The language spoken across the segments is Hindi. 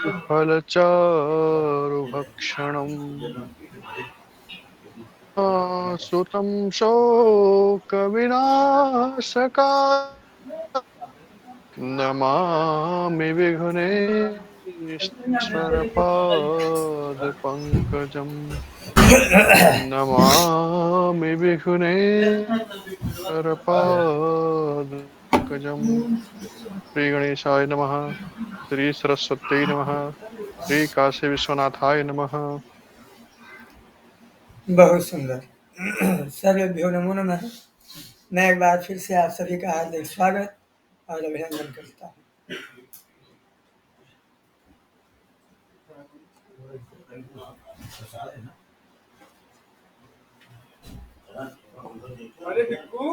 फलचारुभक्षणम् सुतं शोकविनाशकाले नमामि विघ्नेश्वरपादपङ्कजम् नमामि विघ्नेश्वरपादपङ्कजम्। श्री गणेशाय नमः। श्री सरस्वत्यै नमः। श्री काशी विश्वनाथाय नमः। बहुत सुंदर। सर्वेभ्यो नमो नमः। मैं एक बार फिर से आप सभी का हार्दिक स्वागत और अभिनंदन करता हूँ। अरे बिक्कू,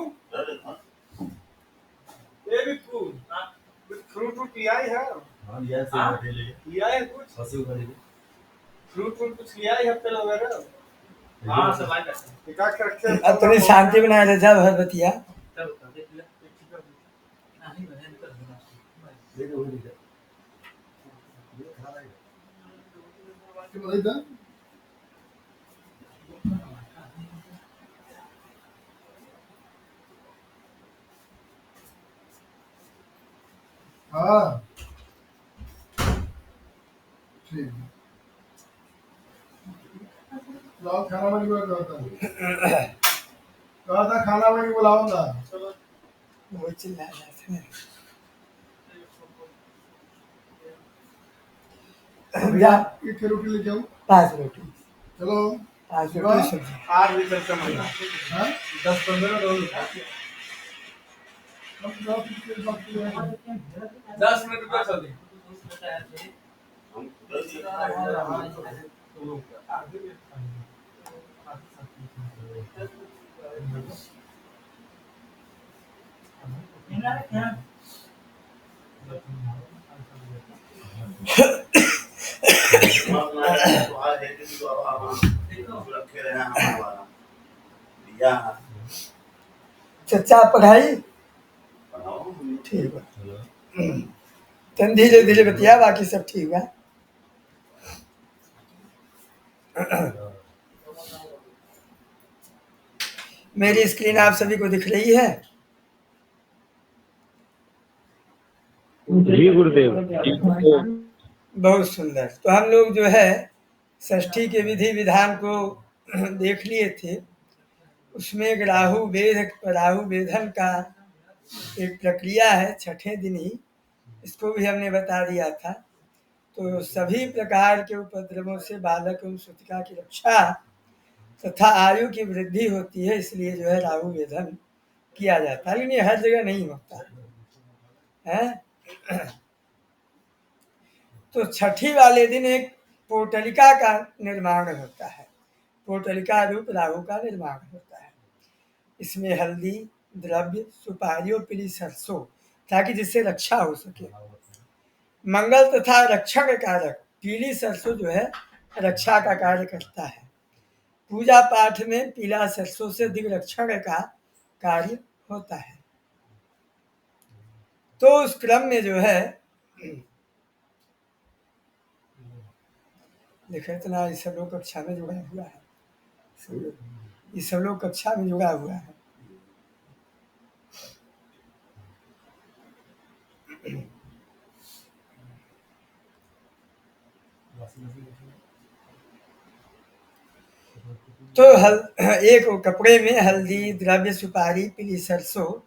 ये बिक्कू, कुछ फ्रूट व्रूट लिया है? हाँ लिया है, लिया है कुछ फ्रूट व्रूट कुछ लिया है एप्पल वगैरह? हाँ सब आएगा। टिका के रखे अब थोड़ी शांति बनाए रहे जा भरबतिया। हाँ ठीक है। खाना बनी कहा था खाना बनी बुलाऊंगा। वो चिल्ला रहा था। जा एक रोटी लेके आऊं। 5 रोटी। चलो 5 रोटी सब्जी। 8 लीटर का महीना। हाँ 10-15 रोटी। 10 मिनट रुपया चल दी। चचा पढ़ाई ठीक है। तुम धीरे धीरे बतिया, बाकी सब ठीक है। मेरी स्क्रीन आप सभी को दिख रही है? जी गुरुदेव। बहुत सुंदर। तो हम लोग जो है षष्ठी के विधि विधान को देख लिए थे। उसमें एक राहु वेधन का एक प्रक्रिया है, छठे दिन ही इसको भी हमने बता दिया था। तो सभी प्रकार के उपद्रवों से बालक एवं सूतिका की रक्षा तथा आयु की वृद्धि होती है, इसलिए जो है राहु वेधन किया जाता है, लेकिन ये हर जगह नहीं होता है। तो छठी वाले दिन एक पोटलिका का निर्माण होता है। पोटलिका रूप राहु का निर्माण होता है। इसमें हल्दी, द्रव्य, सुपारी और पीली सरसों, ताकि जिससे रक्षा हो सके। मंगल तथा रक्षण कारक पीली सरसों जो है रक्षा का कार्य करता है। पूजा पाठ में पीला सरसों से दिग्रक्षण का कार्य होता है। तो उस क्रम में जो है देखो इतना ये सब लोग कक्षा में जुड़ा हुआ है, ये सब लोग कक्षा में जुड़ा हुआ है। तो एक कपड़े में हल्दी, द्रव्य, सुपारी, पीली सरसों,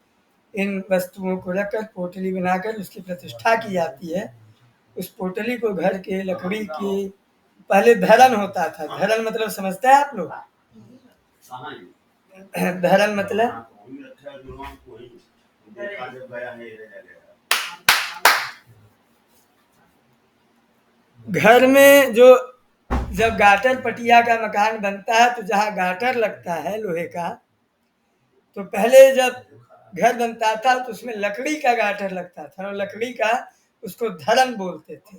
इन वस्तुओं को रखकर पोटली बनाकर उसकी प्रतिष्ठा की जाती है। उस पोटली को घर के लकड़ी की पहले धरन होता था। धरन मतलब समझते हैं आप लोग? धरन मतलब घर में जो जब गाटर पटिया का मकान बनता है तो जहाँ गाटर लगता है लोहे का, तो पहले जब घर बनता था तो उसमें लकड़ी का गाटर लगता था और लकड़ी का उसको धरन बोलते थे।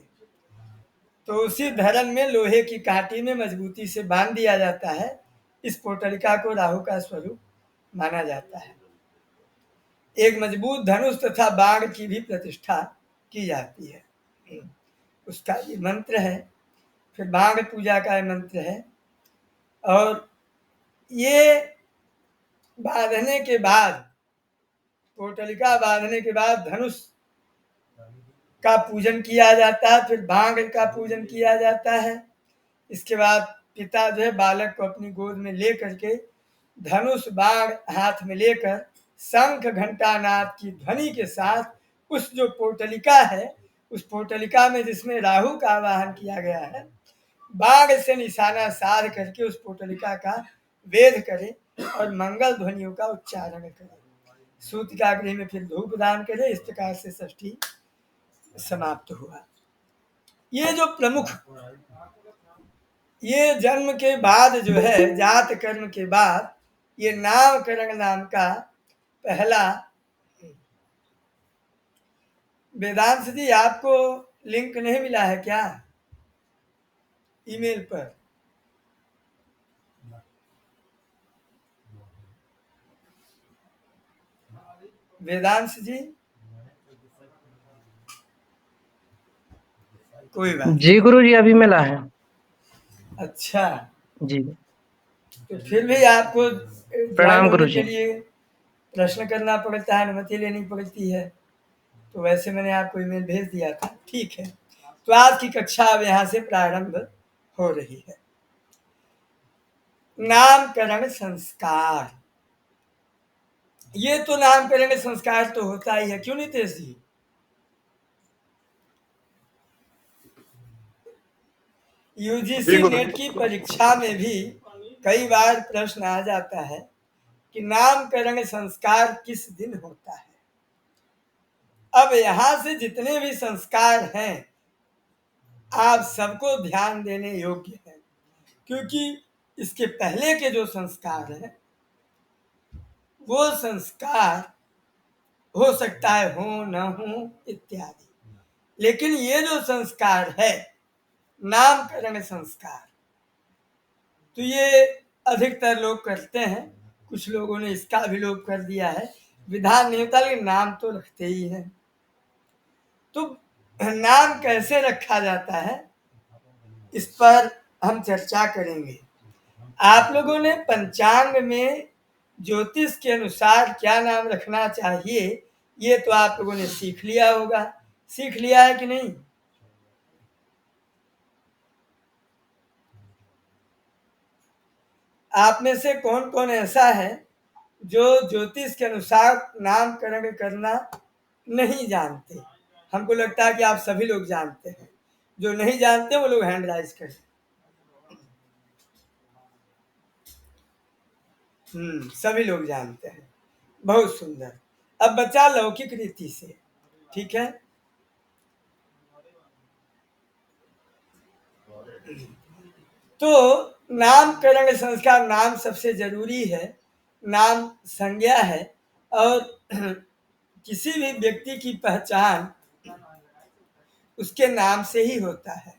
तो उसी धरन में लोहे की कांटी में मजबूती से बांध दिया जाता है। इस पोटलिका को राहु का स्वरूप माना जाता है। एक मजबूत धनुष तथा बाण की भी प्रतिष्ठा की जाती है। उसका ये मंत्र है। फिर बांग पूजा का मंत्र है। और ये बांधने के बाद, पोटलिका बांधने के बाद धनुष का पूजन किया जाता है, फिर बांग का पूजन किया जाता है। इसके बाद पिता जो है बालक को अपनी गोद में ले करके धनुष बाण हाथ में लेकर शंख घंटा नाद की ध्वनि के साथ उस जो पोटलिका है, उस पोटलिका में जिसमें राहु का आवाहन किया गया है, बाण से निशाना साध करके उस पोटलिका का वेध करे और मंगल ध्वनियों का उच्चारण करे। सूतिकागृह में फिर धूप दान करे। इस प्रकार से षष्ठी समाप्त हुआ। ये जो प्रमुख, ये जन्म के बाद जो है, जात कर्म के बाद ये नामकरण नाम का पहला। वेदांत जी, आपको लिंक नहीं मिला है क्या ईमेल पर? वेदांत जी, कोई बात जी गुरु जी, अभी मिला है। अच्छा जी, तो फिर भी आपको प्रणाम ज्वाइन गुरु होने के जी। लिए प्रश्न करना पड़ता है, अनुमति लेनी पड़ती है। तो वैसे मैंने आपको ईमेल भेज दिया था। ठीक है, तो आज की कक्षा अब यहाँ से प्रारंभ हो रही है। नामकरण संस्कार। ये तो नामकरण संस्कार तो होता ही है, क्यों नितेश जी? यूजीसी नेट की परीक्षा में भी कई बार प्रश्न आ जाता है कि नामकरण संस्कार किस दिन होता है। अब यहाँ से जितने भी संस्कार हैं आप सबको ध्यान देने योग्य है, क्योंकि इसके पहले के जो संस्कार हैं वो संस्कार हो सकता है हो न हो इत्यादि, लेकिन ये जो संस्कार है नामकरण संस्कार, तो ये अधिकतर लोग करते हैं। कुछ लोगों ने इसका भी लोप कर दिया है, विधान नहीं होता लेकिन नाम तो रखते ही हैं। तो नाम कैसे रखा जाता है इस पर हम चर्चा करेंगे। आप लोगों ने पंचांग में ज्योतिष के अनुसार क्या नाम रखना चाहिए ये तो आप लोगों ने सीख लिया होगा। सीख लिया है कि नहीं? आप में से कौन कौन ऐसा है जो ज्योतिष के अनुसार नामकरण करना नहीं जानते? हमको लगता है कि आप सभी लोग जानते हैं। जो नहीं जानते वो लोग हैंड राइज करें। सभी लोग जानते हैं, बहुत सुंदर। अब बचा लौकिक रीति से, ठीक है। तो नामकरण संस्कार, नाम सबसे जरूरी है, नाम संज्ञा है और किसी भी व्यक्ति की पहचान उसके नाम से ही होता है।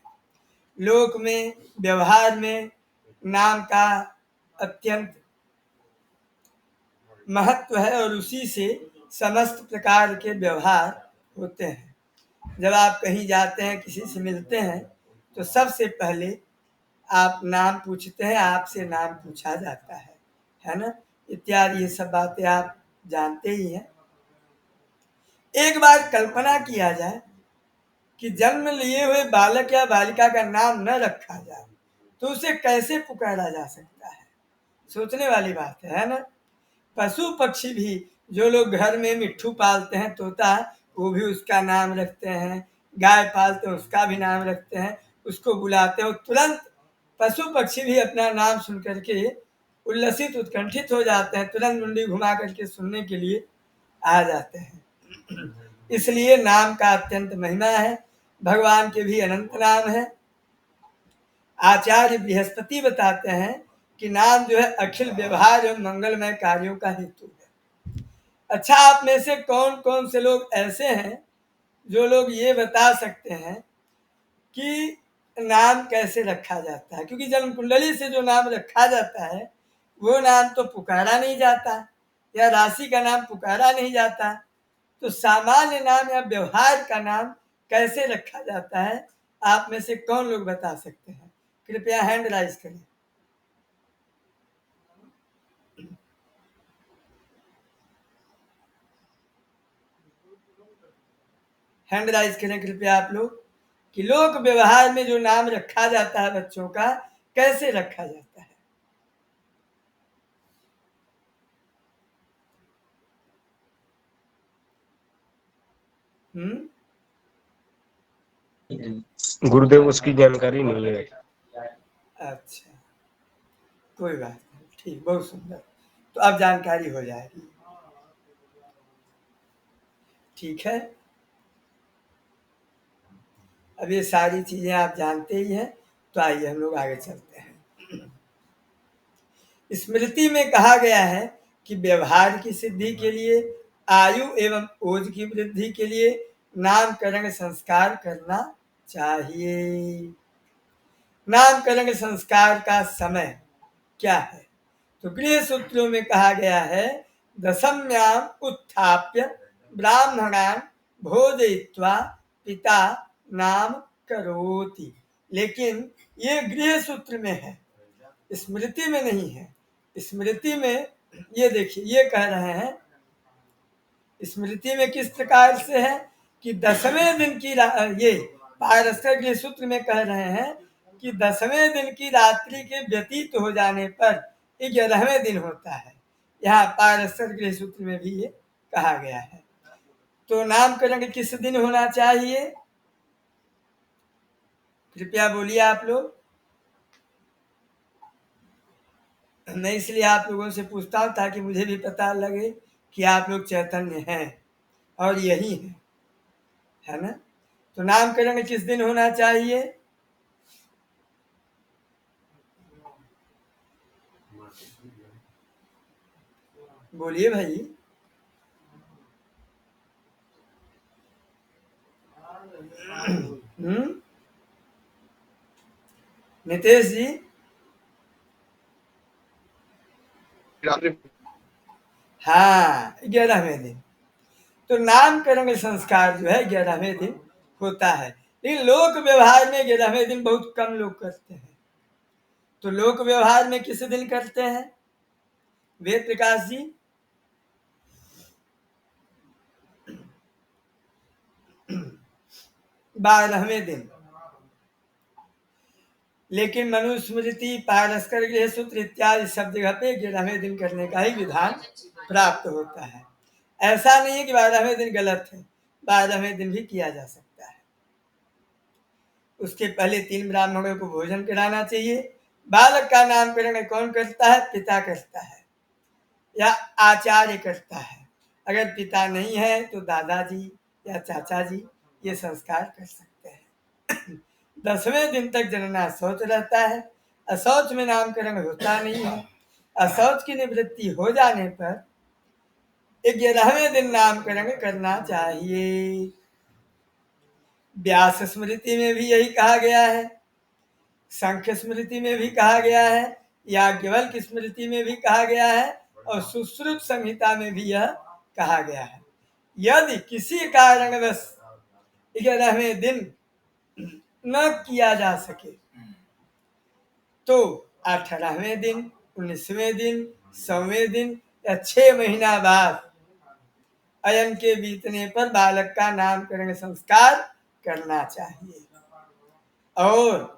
लोक में, व्यवहार में नाम का अत्यंत महत्व है और उसी से समस्त प्रकार के व्यवहार होते हैं। जब आप कहीं जाते हैं, किसी से मिलते हैं, तो सबसे पहले आप नाम पूछते हैं, आपसे नाम पूछा जाता है ना, इत्यादि। ये सब बातें आप जानते ही हैं। एक बार कल्पना किया जाए कि जन्म लिए हुए बालक या बालिका का नाम न रखा जाए तो उसे कैसे पुकारा जा सकता है? सोचने वाली बात है ना। पशु पक्षी भी, जो लोग घर में मिट्ठू पालते हैं, तोता, वो भी उसका नाम रखते हैं। गाय पालते हैं, उसका भी नाम रखते हैं, उसको बुलाते हैं। तुरंत पशु पक्षी भी अपना नाम सुन करके उल्लसित, उत्कंठित हो जाते हैं, तुरंत मुंडी घुमा करके सुनने के लिए आ जाते हैं। इसलिए नाम का अत्यंत महिमा है। भगवान के भी अनंत नाम है। आचार्य बृहस्पति बताते हैं कि नाम जो है अखिल व्यवहार एवं मंगलमय कार्यों का हेतु है। अच्छा, आप में से कौन कौन से लोग ऐसे हैं जो लोग ये बता सकते हैं कि नाम कैसे रखा जाता है? क्योंकि जन्म कुंडली से जो नाम रखा जाता है वो नाम तो पुकारा नहीं जाता, या राशि का नाम पुकारा नहीं जाता। तो सामान्य नाम या व्यवहार का नाम कैसे रखा जाता है आप में से कौन लोग बता सकते हैं? कृपया हैंड राइज करें। हैंड राइज करें कृपया आप लोग कि लोक व्यवहार में जो नाम रखा जाता है बच्चों का, कैसे रखा जाता है? गुरुदेव उसकी जानकारी नहीं है। अच्छा, कोई बात नहीं, ठीक, बहुत सुंदर। तो अब जानकारी हो जाएगी। ठीक है, अब ये सारी चीजें आप जानते ही हैं, तो आइए हम लोग आगे चलते हैं। स्मृति में कहा गया है कि व्यवहार की सिद्धि के लिए, आयु एवं ओज की वृद्धि के लिए नामकरण संस्कार करना चाहिए। नामकरण संस्कार का समय क्या है? तो गृह सूत्रों में कहा गया है, दशम्याम उत्थाप्य ब्राह्मणान भोजयित्वा पिता नाम करोति। लेकिन ये गृह सूत्र में है, स्मृति में नहीं है। स्मृति में ये देखिए, ये कह रहे हैं, स्मृति में किस प्रकार से है कि 10वें दिन की ये पारस्कर गृह सूत्र में कह रहे हैं कि 10वें दिन की रात्रि के व्यतीत हो जाने पर 11वें दिन होता है। यहाँ पारस्कर गृह सूत्र में भी ये कहा गया है। तो नामकरण किस दिन होना चाहिए? कृपया बोलिए आप लोग। मैं इसलिए आप लोगों से पूछता हूँ ताकि मुझे भी पता लगे कि आप लोग चैतन्य हैं और यही है ना? तो नामकरण किस दिन होना चाहिए? बोलिए भाई। नितेश जी। हाँ, 11वें दिन। तो नामकरण संस्कार जो है 11वें दिन होता है, लेकिन लोक व्यवहार में 11वें दिन बहुत कम लोग करते हैं। तो लोक व्यवहार में किस दिन करते हैं वेद प्रकाश जी? 12वें दिन। लेकिन मनुस्मृति, पारस्कर गृह सूत्र इत्यादि सब जगह पे 11वें दिन करने का ही विधान प्राप्त होता है। ऐसा नहीं है कि 12वें दिन गलत है, 12वें दिन भी किया जा सकता है। उसके पहले 3 ब्राह्मणों को भोजन कराना चाहिए। बालक का नामकरण कौन करता है? पिता करता है या आचार्य करता है। अगर पिता नहीं है तो दादाजी या चाचा जी ये संस्कार कर सकते हैं। 10वें दिन तक जनना शौच रहता है, अशौच में नामकरण होता नहीं है। अशौच की निवृत्ति हो जाने पर 11वें दिन नामकरण करना चाहिए। व्यास स्मृति में भी यही कहा गया है, संख्य स्मृति में भी कहा गया है, याज्ञवल्क्य स्मृति में भी कहा गया है और सुश्रुत संहिता में भी यह कहा गया है। यदि किसी कारणवश 11वें दिन न किया जा सके तो 18वें दिन, 19वें दिन, 100वें दिन या 6 महीना बाद अयन के बीतने पर बालक का नामकरण संस्कार करना चाहिए और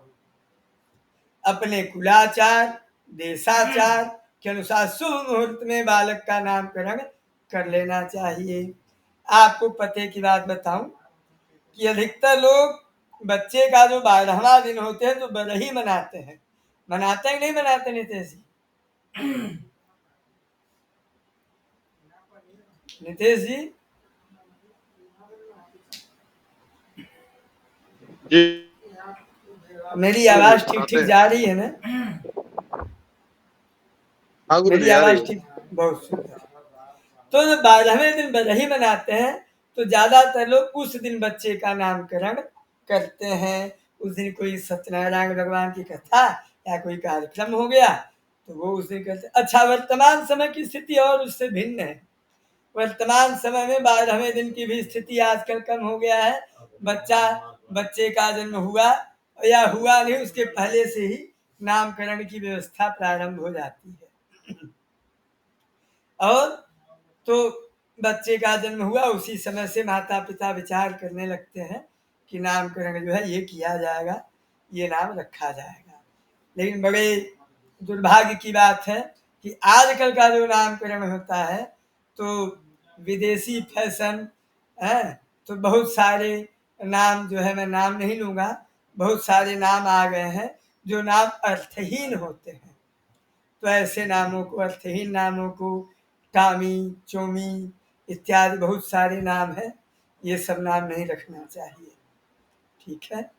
अपने कुलाचार, देशाचार के अनुसार शुभ मुहूर्त में बालक का नामकरण कर लेना चाहिए। आपको पते की बात बताऊं कि अधिकतर लोग बच्चे का जो 12वां दिन होते हैं तो बरही मनाते हैं। मनाते हैं नहीं मनाते नितेश जी? नितेश जी जी, मेरी आवाज ठीक ठीक जा रही है ना? हाँ गुरु मेरी जी, आ रही आवाज ठीक, बहुत सुंदर। तो जब 12वें दिन बरही मनाते हैं तो ज्यादातर लोग उस दिन बच्चे का नामकरण करते हैं। उस दिन कोई सत्यनारायण भगवान की कथा या कोई कार्यक्रम हो गया तो वो उस दिन करते। अच्छा, वर्तमान समय की स्थिति और उससे भिन्न है। वर्तमान समय में 12वें दिन की भी स्थिति आजकल कम हो गया है। बच्चा बच्चे का जन्म हुआ या हुआ नहीं, उसके पहले से ही नामकरण की व्यवस्था प्रारंभ हो जाती है। और तो बच्चे का जन्म हुआ, उसी समय से माता पिता विचार करने लगते हैं कि नामकरण जो है ये किया जाएगा, ये नाम रखा जाएगा। लेकिन बड़े दुर्भाग्य की बात है कि आजकल का जो नामकरण होता है तो विदेशी फैशन है, तो बहुत सारे नाम जो है, मैं नाम नहीं लूँगा, बहुत सारे नाम आ गए हैं जो नाम अर्थहीन होते हैं। तो ऐसे नामों को, अर्थहीन नामों को टामी, चोमी इत्यादि बहुत सारे नाम हैं, ये सब नाम नहीं रखना चाहिए। ठीक है।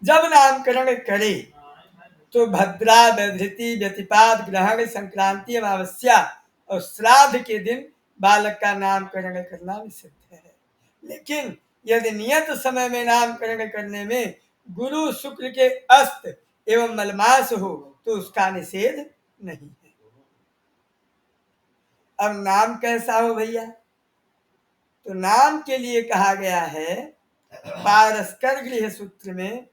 जब नामकरण करे तो भद्रा, व्यधृति, व्यतिपात, ग्रहण, संक्रांति, अमावस्या और श्राद्ध के दिन बालक का नामकरण करना निषिद्ध है। लेकिन यदि नियत समय में नामकरण करने में गुरु शुक्र के अस्त एवं मलमास हो तो उसका निषेध नहीं है। अब नाम कैसा हो भैया? तो नाम के लिए कहा गया है पारस्कर गृह सूत्र में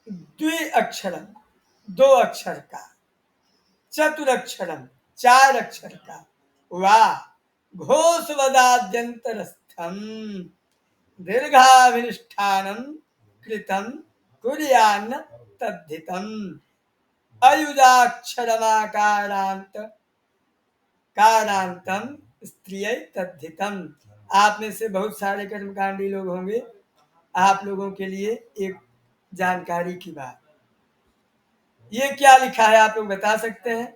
द्विअक्षरम, 2 अक्षर का, चतुरक्षरम, 4 अक्षर का, वा घोषवदाद्यंतरस्थम दीर्घाभिनिष्ठानम कृतम कुर्यान्न तद्धितम अयुजाक्षरमाकारांत कारांतम स्त्रिय तद्धितम। आप में से बहुत सारे कर्मकांडी लोग होंगे, आप लोगों के लिए एक जानकारी की बात। ये क्या लिखा है आप लोग बता सकते हैं?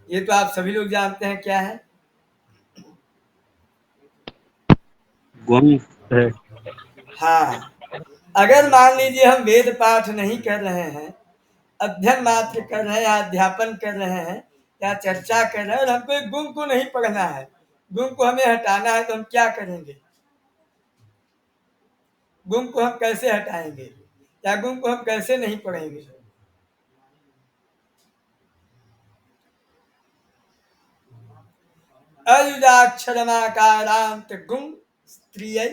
ये तो आप सभी लोग जानते हैं क्या है। गुण है। हाँ, अगर मान लीजिए हम वेद पाठ नहीं कर रहे हैं, अध्ययन मात्र कर रहे हैं या अध्यापन कर रहे हैं या चर्चा कर रहे हैं और हमको एक गुण को नहीं पढ़ना है, गुण को हमें हटाना है, तो हम क्या करेंगे? गुण को हम कैसे हटाएंगे या गुण को हम कैसे नहीं पढ़ेंगे? अयुजाक्षरमाकारांत गुण स्त्रिय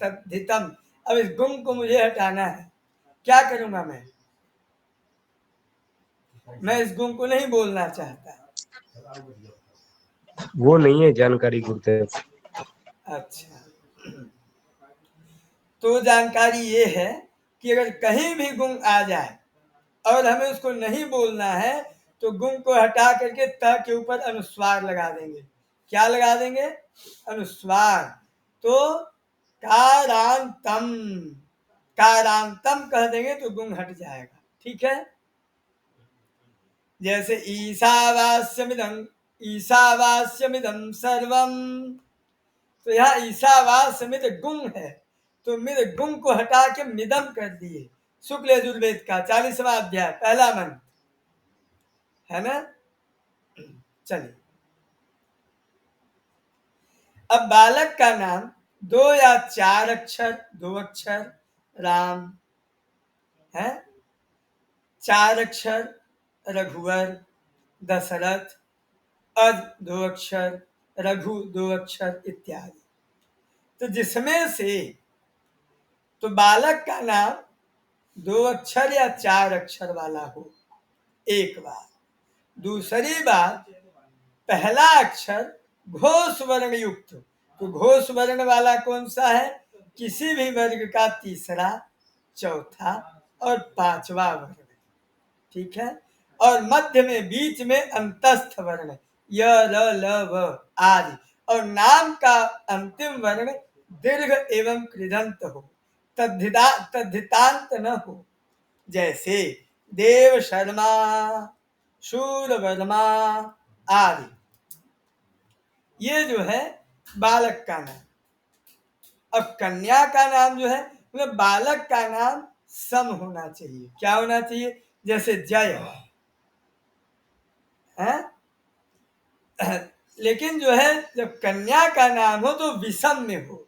तद्धितम। अब इस गुण को मुझे हटाना है, क्या करूंगा मैं इस गुण को नहीं बोलना चाहता। वो नहीं है जानकारी गुरुदेव। अच्छा, तो जानकारी ये है कि अगर कहीं भी गुण आ जाए और हमें उसको नहीं बोलना है तो गुण को हटा करके त के ऊपर अनुस्वार लगा देंगे। क्या लगा देंगे? अनुस्वार। तो कारांतम, कारांतम कह देंगे तो गुण हट जाएगा। ठीक है। जैसे ईशावास्यमिदं, ईशावास्यमिदं सर्वम, तो यहाँ ईशावास्यमिद गुण है, तो मिद गुण को हटा के मिदम कर दिए। शुक्ल यजुर्वेद का 40वां अध्याय, पहला मंत्र है ना। चलिए, अब बालक का नाम 2 या 4 अक्षर, 2 अक्षर राम है, 4 अक्षर रघुवर, दशरथ, अज 2 अक्षर, रघु 2 अक्षर इत्यादि। तो जिसमें से तो बालक का नाम 2 अक्षर या 4 अक्षर वाला हो, एक बात। दूसरी बात, पहला अक्षर घोष वर्ण युक्त। तो घोष वर्ण वाला कौन सा है? किसी भी वर्ग का तीसरा, चौथा और पांचवा वर्ण। ठीक है। और मध्य में, बीच में अंतस्थ वर्ण य, ल, ल, व आदि। और नाम का अंतिम वर्ण दीर्घ एवं कृदंत हो, तद्धितांत न हो। जैसे देव शर्मा, शूर वर्मा आदि। ये जो है बालक का नाम। अब कन्या का नाम जो है, मतलब बालक का नाम सम होना चाहिए। क्या होना चाहिए? जैसे जय है, लेकिन जो है जब कन्या का नाम हो तो विषम में हो।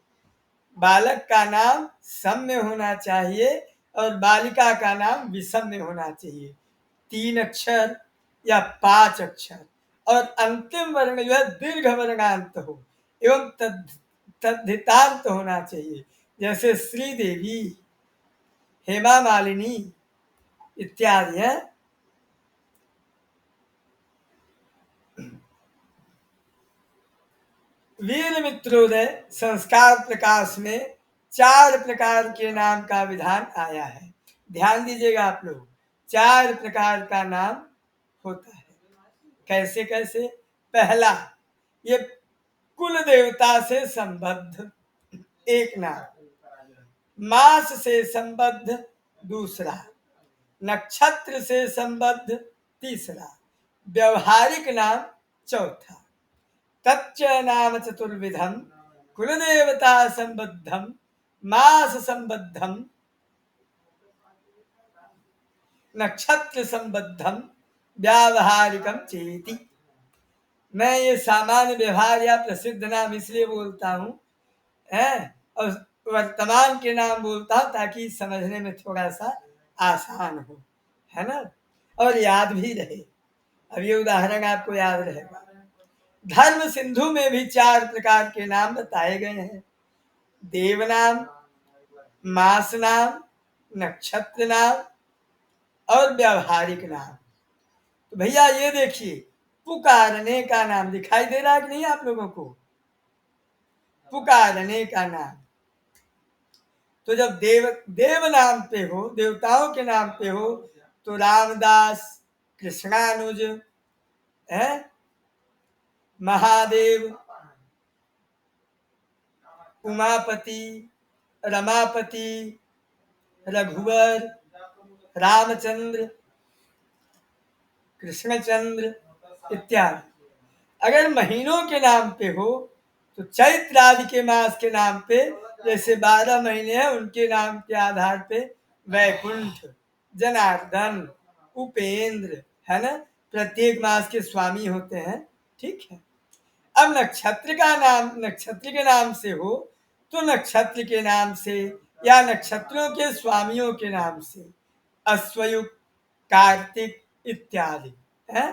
बालक का नाम सम में होना चाहिए और बालिका का नाम विषम में होना चाहिए। 3 अक्षर या 5 अक्षर और अंतिम वर्ण जो है दीर्घ वर्णांत हो। एवं तद्धितांत होना चाहिए, जैसे श्रीदेवी, हेमा मालिनी इत्यादि हैं। वीर मित्रोदय संस्कार प्रकाश में 4 प्रकार के नाम का विधान आया है। ध्यान दीजिएगा आप लोग, 4 प्रकार का नाम होता है। कैसे कैसे? पहला, ये कुल देवता से संबद्ध एक नाम, मास से संबद्ध दूसरा, नक्षत्र से संबद्ध तीसरा, व्यवहारिक नाम चौथा। तच्च नाम चतुर्विधम कुलदेवता संबद्धम मास संबद्धम नक्षत्र संबद्धम व्यावहारिकम चेति। मैं ये सामान्य व्यवहार या प्रसिद्ध नाम इसलिए बोलता हूँ और वर्तमान के नाम बोलता हूँ ताकि समझने में थोड़ा सा आसान हो, है ना, और याद भी रहे। अब ये उदाहरण आपको याद रहेगा। धर्म सिंधु में भी 4 प्रकार के नाम बताए गए हैं, देव नाम, मास नाम, नक्षत्र नाम और व्यवहारिक नाम। तो भैया ये देखिए, पुकारने का नाम दिखाई दे रहा है कि नहीं आप लोगों को? पुकारने का नाम, तो जब देव नाम पे हो, देवताओं के नाम पे हो, तो रामदास, कृष्णानुज, महादेव, उमापति, रमापति, रघुवर, रामचंद्र, कृष्णचंद्र इत्यादि। अगर महीनों के नाम पे हो तो चैत्र आदि के मास के नाम पे, जैसे 12 महीने हैं उनके नाम के आधार पे वैकुंठ, जनार्दन, उपेंद्र, है ना, प्रत्येक मास के स्वामी होते हैं। ठीक है। अब नक्षत्र का नाम नक्षत्र के नाम से हो तो नक्षत्र के नाम से या नक्षत्रों के स्वामियों के नाम से, अश्वयुग, कार्तिक इत्यादि है।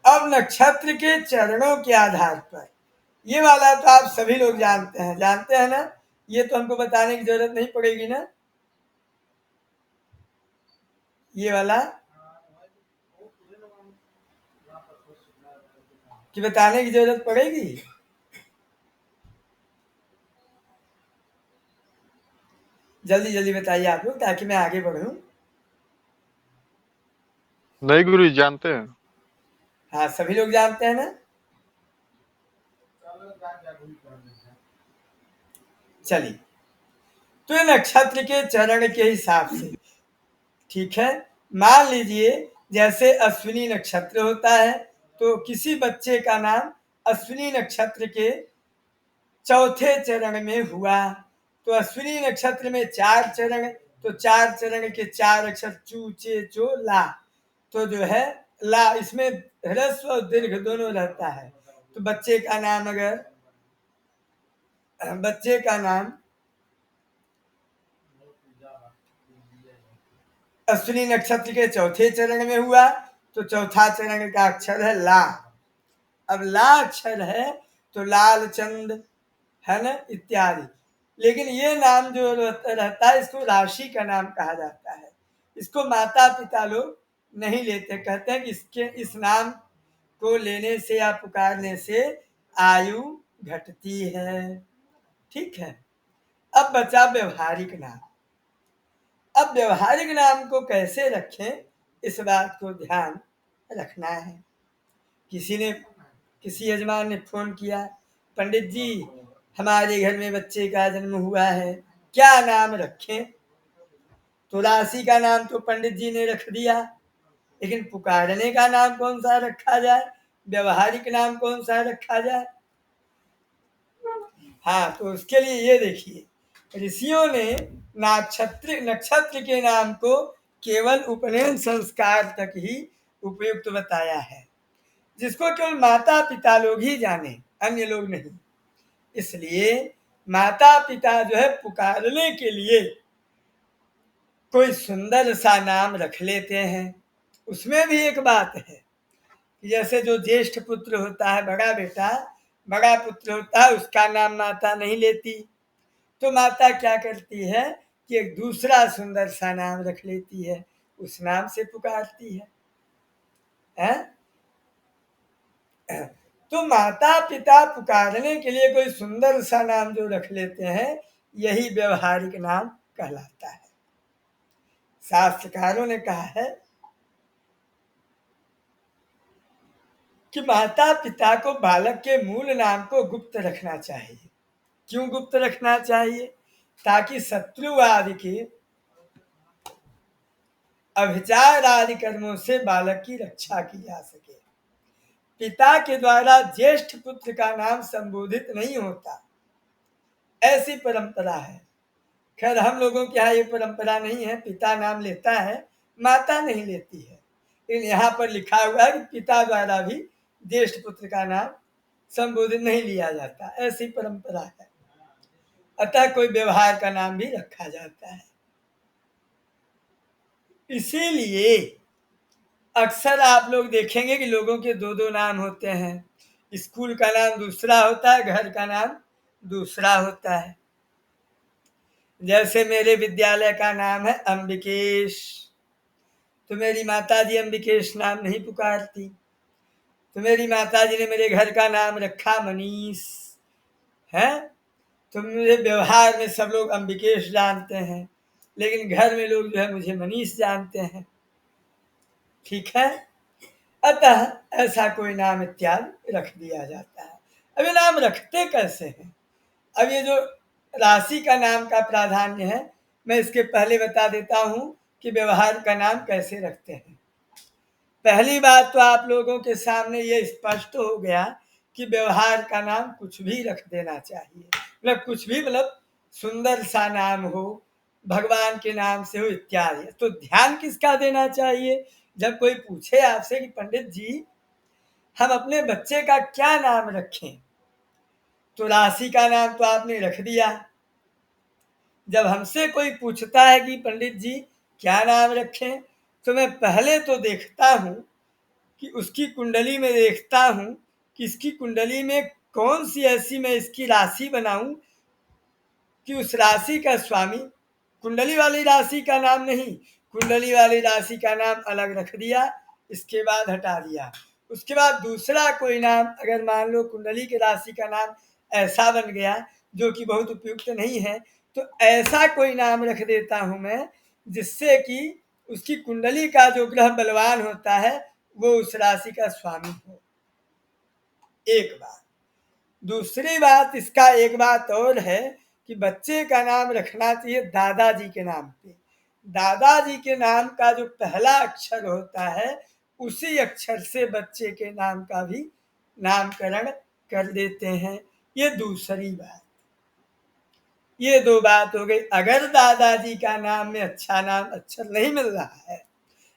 अब नक्षत्र के चरणों के आधार पर, ये वाला तो आप सभी लोग जानते हैं ना, ये तो हमको बताने की जरूरत नहीं पड़ेगी ना, ये वाला कि बताने की जरूरत पड़ेगी? जल्दी जल्दी बताइए आप लोग ताकि मैं आगे बढ़ूं। नहीं गुरु जी, जानते हैं। हाँ, सभी लोग जानते हैं ना। चलिए, तो ये नक्षत्र के चरण के हिसाब से, ठीक है। मान लीजिए जैसे अश्विनी नक्षत्र होता है तो किसी बच्चे का नाम अश्विनी नक्षत्र के चौथे चरण में हुआ, तो अश्विनी नक्षत्र में 4 चरण, तो 4 चरण के 4 अक्षर चू, चे, चो, ला, तो जो है ला, इसमें ह्रस्व और दीर्घ दोनों रहता है। तो बच्चे का नाम, अगर बच्चे का नाम अश्विनी नक्षत्र के चौथे चरण में हुआ तो चौथा चरण का अक्षर है ला। अब ला अक्षर है तो लालचंद, है ना, इत्यादि। लेकिन ये नाम जो रहता है इसको राशि का नाम कहा जाता है। इसको माता पिता लोग नहीं लेते, कहते हैं कि इस नाम को लेने से या पुकारने से आयु घटती है। ठीक है। अब बचा व्यवहारिक नाम। अब व्यवहारिक नाम को कैसे रखें, इस बात को ध्यान रखना है। किसी यजमान ने फोन किया, पंडित जी हमारे घर में बच्चे का जन्म हुआ है, क्या नाम रखें? तो राशि का नाम तो पंडित जी ने रख दिया, लेकिन पुकारने का नाम कौन सा रखा जाए, व्यवहारिक नाम कौन सा रखा जाए? हाँ, तो उसके लिए ये देखिए, ऋषियों ने नक्षत्र के नाम को केवल उपनयन संस्कार तक ही उपयुक्त बताया है, जिसको केवल माता पिता लोग ही जाने, अन्य लोग नहीं। इसलिए माता पिता जो है पुकारने के लिए कोई सुंदर सा नाम रख लेते हैं। उसमें भी एक बात है, कि जैसे जो ज्येष्ठ पुत्र होता है, बड़ा बेटा, बड़ा पुत्र होता है, उसका नाम माता नहीं लेती, तो माता क्या करती है कि एक दूसरा सुंदर सा नाम रख लेती है, उस नाम से पुकारती है, हैं? तो माता पिता पुकारने के लिए कोई सुंदर सा नाम जो रख लेते हैं, यही व्यवहारिक नाम कहलाता है। शास्त्रकारों ने कहा है कि माता पिता को बालक के मूल नाम को गुप्त रखना चाहिए। क्यों गुप्त रखना चाहिए? ताकि शत्रु आदि के अभिचार आदि कर्मों से बालक की रक्षा की जा सके। पिता के द्वारा ज्येष्ठ पुत्र का नाम संबोधित नहीं होता, ऐसी परंपरा है। खैर हम लोगों के यहाँ ये परंपरा नहीं है, पिता नाम लेता है, माता नहीं लेती है, लेकिन यहाँ पर लिखा हुआ है कि पिता द्वारा भी ज्येष्ठ पुत्र का नाम संबोधित नहीं लिया जाता, ऐसी परंपरा है। अतः कोई व्यवहार का नाम भी रखा जाता है। इसीलिए अक्सर आप लोग देखेंगे कि लोगों के दो दो नाम होते हैं। स्कूल का नाम दूसरा होता है, घर का नाम दूसरा होता है। जैसे मेरे विद्यालय का नाम है अंबिकेश, तो मेरी माताजी अंबिकेश नाम नहीं पुकारती, तो मेरी माताजी ने मेरे घर का नाम रखा मनीष है। तो मेरे व्यवहार में सब लोग अंबिकेश जानते हैं, लेकिन घर में लोग जो है मुझे मनीष जानते हैं। ठीक है, अतः ऐसा कोई नाम इत्यादि रख दिया जाता है। अब ये नाम रखते कैसे हैं? अब ये जो राशि का नाम का प्राधान्य है, मैं इसके पहले बता देता हूं कि व्यवहार का नाम कैसे रखते हैं। पहली बात तो आप लोगों के सामने ये स्पष्ट हो गया कि व्यवहार का नाम कुछ भी रख देना चाहिए, मतलब कुछ भी, मतलब सुंदर सा नाम हो, भगवान के नाम से हो इत्यादि। तो ध्यान किसका देना चाहिए? जब कोई पूछे आपसे कि पंडित जी हम अपने बच्चे का क्या नाम रखें, तो राशि का नाम तो आपने रख दिया। जब हमसे कोई पूछता है कि पंडित जी क्या नाम रखें, तो मैं पहले तो देखता हूं कि उसकी कुंडली में देखता हूं कि इसकी कुंडली में कौन सी ऐसी मैं इसकी राशि बनाऊं कि उस राशि का स्वामी, कुंडली वाली राशि का नाम नहीं, कुंडली वाली राशि का नाम अलग रख दिया, इसके बाद हटा दिया। उसके बाद दूसरा कोई नाम, अगर मान लो कुंडली के राशि का नाम ऐसा बन गया जो कि बहुत उपयुक्त नहीं है, तो ऐसा कोई नाम रख देता हूं मैं जिससे कि उसकी कुंडली का जो ग्रह बलवान होता है वो उस राशि का स्वामी हो। एक बात। दूसरी बात, इसका एक बात और है कि बच्चे का नाम रखना चाहिए दादाजी के नाम पे। दादाजी के नाम का जो पहला अक्षर होता है उसी अक्षर से बच्चे के नाम का भी नामकरण कर देते हैं। ये दूसरी बात। ये दो बात हो गई। अगर दादाजी का नाम में अच्छा नाम अक्षर नहीं मिल रहा है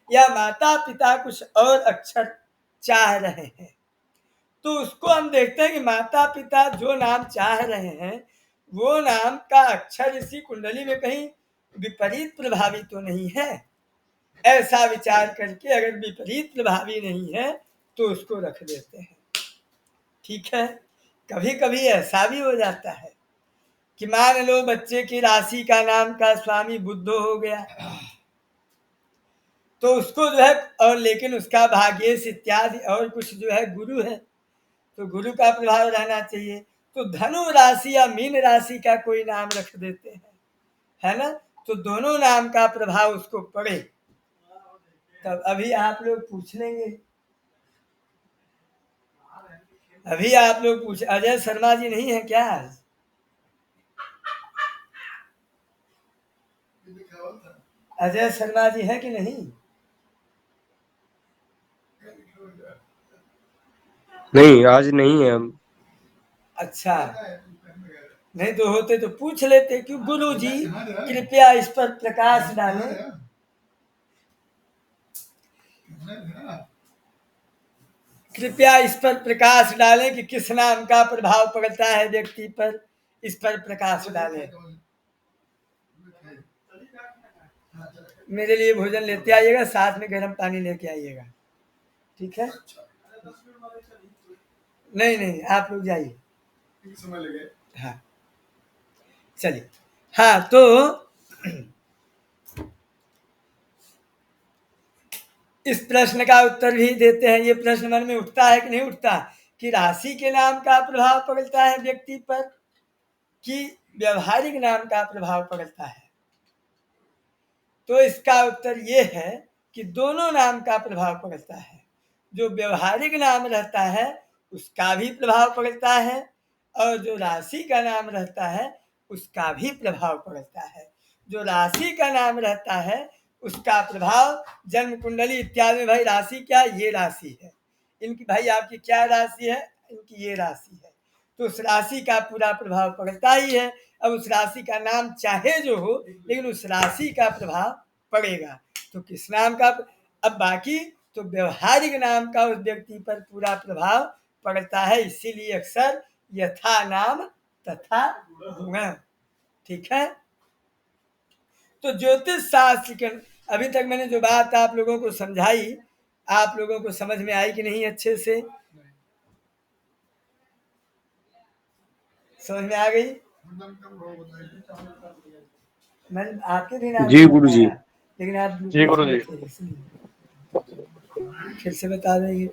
या माता पिता कुछ और अक्षर चाह रहे हैं, तो उसको हम देखते हैं कि माता पिता जो नाम चाह रहे हैं वो नाम का अक्षर इसी कुंडली में कहीं विपरीत प्रभावी तो नहीं है। ऐसा विचार करके अगर विपरीत प्रभावी नहीं है तो उसको रख देते हैं। ठीक है, कभी कभी ऐसा भी हो जाता है कि मान लो बच्चे की राशि का नाम का स्वामी बुद्ध हो गया, तो उसको जो है, और लेकिन उसका भाग्येश इत्यादि और कुछ जो है गुरु है, तो गुरु का प्रभाव रहना चाहिए, तो धनु राशि या मीन राशि का कोई नाम रख देते हैं, है ना, तो दोनों नाम का प्रभाव उसको पड़े। तब अभी आप लोग पूछ लेंगे, अभी आप लोग पूछ, अजय शर्मा जी नहीं है क्या? अजय शर्मा जी है कि नहीं? नहीं, आज नहीं है हम। अच्छा, नहीं तो होते तो पूछ लेते। क्यों गुरु जी कृपया इस पर प्रकाश डालें। कृपया इस पर प्रकाश डालें कि किस नाम का प्रभाव पड़ता है व्यक्ति पर, इस पर प्रकाश डालें। मेरे लिए भोजन लेते आइएगा, साथ में गर्म पानी लेके आइएगा, ठीक है? नहीं नहीं, आप लोग जाइए, समय लगे। हाँ चलिए। हाँ तो इस प्रश्न का उत्तर भी देते हैं। ये प्रश्न मन में उठता है कि नहीं उठता, कि राशि के नाम का प्रभाव पड़ता है व्यक्ति पर कि व्यवहारिक नाम का प्रभाव पड़ता है? तो इसका उत्तर ये है कि दोनों नाम का प्रभाव पड़ता है। जो व्यवहारिक नाम रहता है उसका भी प्रभाव पड़ता है, और जो राशि का नाम रहता है उसका भी प्रभाव पड़ता है। जो राशि का नाम रहता है उसका प्रभाव जन्म कुंडली इत्यादि में, भाई राशि क्या, ये राशि है इनकी, भाई आपकी क्या राशि है, इनकी ये राशि है, तो उस राशि का पूरा प्रभाव पड़ता ही है। अब उस राशि का नाम चाहे जो हो, लेकिन उस राशि का प्रभाव पड़ेगा। तो किस नाम का, अब बाकी तो व्यवहारिक नाम का उस व्यक्ति पर पूरा प्रभाव पड़ता है। इसीलिए अक्सर यथा नाम तथा गुण। ठीक है, तो ज्योतिष शास्त्र के, अभी तक मैंने जो बात आप लोगों को समझाई, आप लोगों को समझ में आई कि नहीं? अच्छे से समझ में आ गई? मैंने आपके भी नाम जी से गुरुजी। बताया, लेकिन आप जी ग्लूकोज गुरु में जी। थे इसलिए फिर से बता देंगे।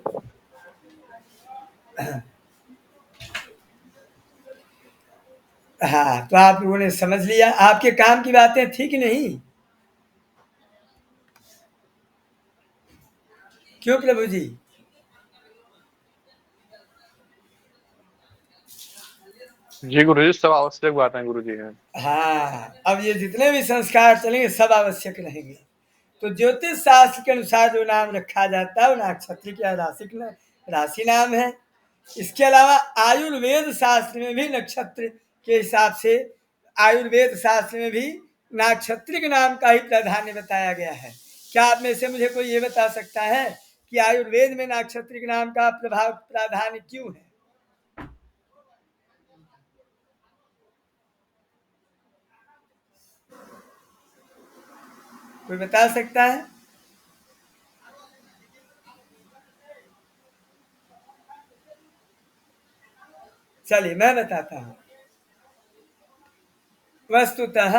हाँ तो आप लोगों ने समझ लिया, आपके काम की बातें थी कि नहीं? क्यों प्रभु जी? जी गुरु जी, सब आवश्यक बात है गुरु जी है। हाँ, अब ये जितने भी संस्कार चलेंगे सब आवश्यक रहेंगे। तो ज्योतिष शास्त्र के अनुसार जो नाम रखा जाता है वो नक्षत्र या राशि नाम है। इसके अलावा आयुर्वेद शास्त्र में भी नक्षत्र के हिसाब से, आयुर्वेद शास्त्र में भी नाक्षत्रिक नाम का ही प्राधान्य बताया गया है। क्या आप में से मुझे कोई ये बता सकता है कि आयुर्वेद में नाक्षत्रिक नाम का प्रभाव प्राधान्य क्यों है? कोई बता सकता है? चलिए मैं बताता हूँ। वस्तुतः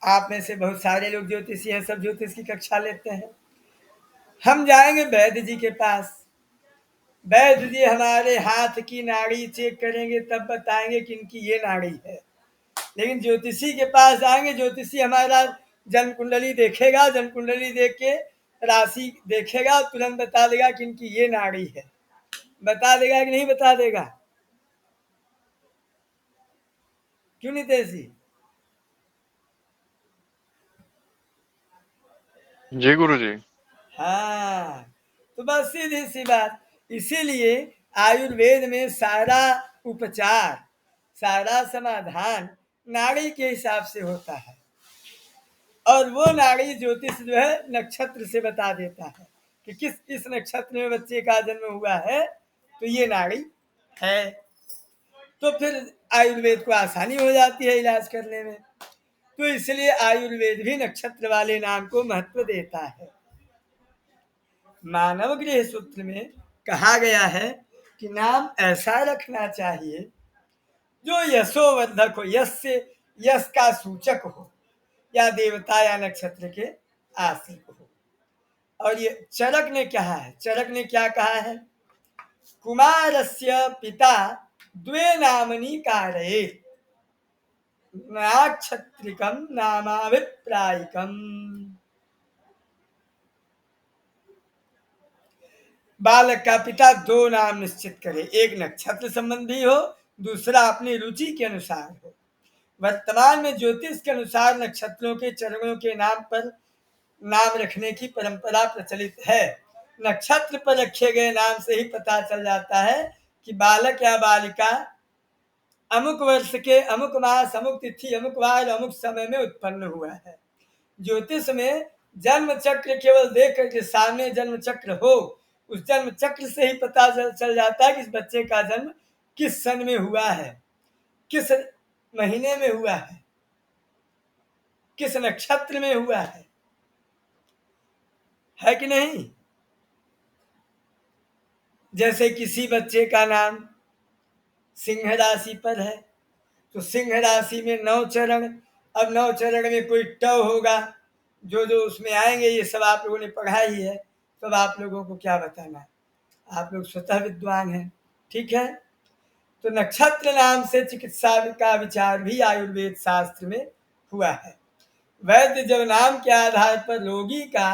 आप में से बहुत सारे लोग ज्योतिषी हैं, सब ज्योतिष की कक्षा लेते हैं। हम जाएंगे वैद्य जी के पास, वैद्य जी हमारे हाथ की नाड़ी चेक करेंगे, तब बताएंगे कि इनकी ये नाड़ी है। लेकिन ज्योतिषी के पास जाएंगे, ज्योतिषी हमारा जन्म कुंडली देखेगा, जन्म कुंडली देख के राशि देखेगा, तुरंत बता देगा कि इनकी ये नाड़ी है। बता देगा कि नहीं बता देगा? क्यों नितेश जी? जी गुरु जी। हाँ, तो बस सीधी सी बात। इसीलिए आयुर्वेद में सारा उपचार, सारा समाधान नाड़ी के हिसाब से होता है, और वो नाड़ी ज्योतिष जो है नक्षत्र से बता देता है कि किस नक्षत्र में बच्चे का जन्म हुआ है, तो ये नाड़ी है। तो फिर आयुर्वेद को आसानी हो जाती है इलाज करने में। तो इसलिए आयुर्वेद भी नक्षत्र वाले नाम को महत्व देता है। मानव गृह सूत्र में कहा गया है कि नाम ऐसा रखना चाहिए जो यशोवर्धक हो, यश से, यश का सूचक हो, या देवता या नक्षत्र के आश्रित हो। और ये चरक ने क्या है, चरक ने क्या कहा है? कुमारस्य पिता द्वे नामनी कारयेत्, नाक्षत्रिकम नामाभिप्रायिकम। बालक का पिता दो नाम निश्चित करे, एक नक्षत्र संबंधी हो, दूसरा अपनी रुचि के अनुसार हो। वर्तमान में ज्योतिष के अनुसार नक्षत्रों के चरणों के नाम पर नाम रखने की परंपरा प्रचलित है। नक्षत्र पर रखे गए नाम से ही पता चल जाता है कि बालक या बालिका अमुक वर्ष के अमुक मास अमुक तिथि अमुक वार अमुक समय में उत्पन्न हुआ है। ज्योतिष में जन्म चक्र केवल देख करके सामने जन्म चक्र हो, उस जन्म चक्र से ही पता चल जाता है कि इस बच्चे का जन्म किस सन में हुआ है, किस महीने में हुआ है, किस नक्षत्र में हुआ है कि नहीं? जैसे किसी बच्चे का नाम सिंह राशि पर है तो सिंह राशि में 9 चरण, अब 9 चरण में कोई ट होगा, जो जो उसमें आएंगे ये सब आप लोगों ने पढ़ा ही है, तब आप लोगों को क्या बताना है, आप लोग स्वतः विद्वान हैं, ठीक है। तो नक्षत्र नाम से चिकित्सा का विचार भी आयुर्वेद शास्त्र में हुआ है। वैद्य जब नाम के आधार पर रोगी का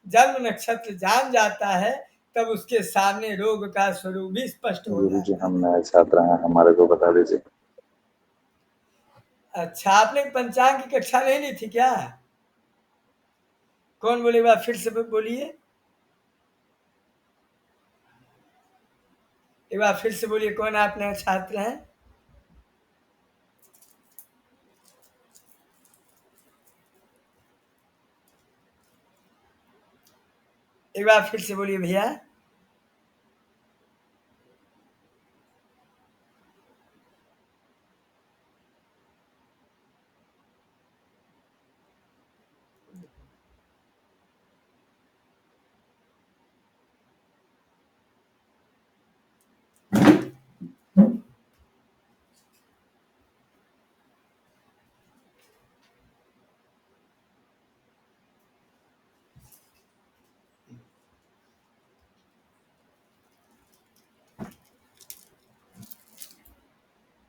जन्म नक्षत्र जान जाता है तब उसके सामने रोग का स्वरूप भी स्पष्ट हो गुरु जी, जाता है। हम नए छात्र हैं, हमारे को बता दीजिए। अच्छा, आपने पंचांग की कक्षा नहीं ली थी क्या? कौन बोलेगा, फिर से बोलिए, एक बार फिर से बोलिए, कौन आप नए छात्र हैं? एक बार फिर से बोलिए भैया।